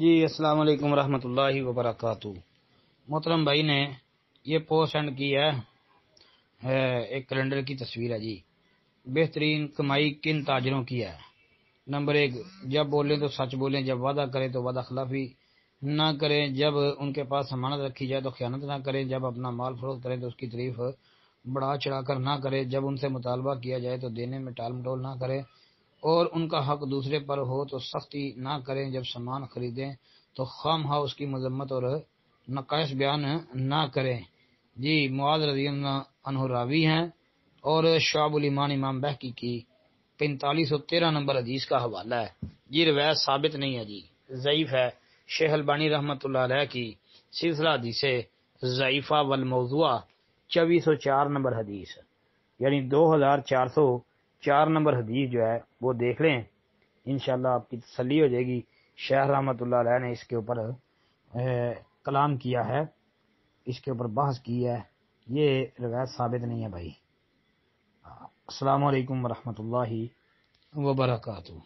جی السلام علیکم ورحمۃ اللہ وبرکاتہ۔ محترم بھائی نے یہ پوسٹ سینڈ کی ہے، ایک کیلنڈر کی تصویر ہے جی۔ بہترین کمائی کن تاجروں کی ہے؟ نمبر 1، جب بولیں تو سچ بولیں، جب وعدہ کریں تو وعدہ خلافی نہ کریں، جب ان کے پاس ضمانت رکھی جائے تو خیانت نہ کریں، جب اپنا مال فروخت کریں تو اس کی تعریف بڑھا چڑھا کر نہ کریں، جب ان سے مطالبہ کیا جائے تو دینے میں ٹال مٹول نہ کریں، اور ان کا حق دوسرے پر ہو تو سختی نہ کریں، جب سامان خریدیں تو خواہ مخواہ اس کی مذمت اور نقائص بیان نہ کریں۔ جی معاذ رضی اللہ عنہ راوی ہیں، اور شعب الایمان امام بہقی کی 4513 نمبر حدیث کا حوالہ ہے۔ یہ روایت ثابت نہیں ہے جی، ضعیف ہے۔ شیخ البانی رحمۃ اللہ علیہ کی سلسلہ حدیث ضعیفہ والموضوعہ 2404 نمبر حدیث، یعنی 2404 نمبر حدیث جو ہے وہ دیکھ لیں، انشاءاللہ آپ کی تسلی ہو جائے گی۔ شیخ رحمۃ اللہ علیہ نے اس کے اوپر کلام کیا ہے، اس کے اوپر بحث کی ہے، یہ روایت ثابت نہیں ہے بھائی۔ السلام علیکم ورحمۃ اللہ وبرکاتہ۔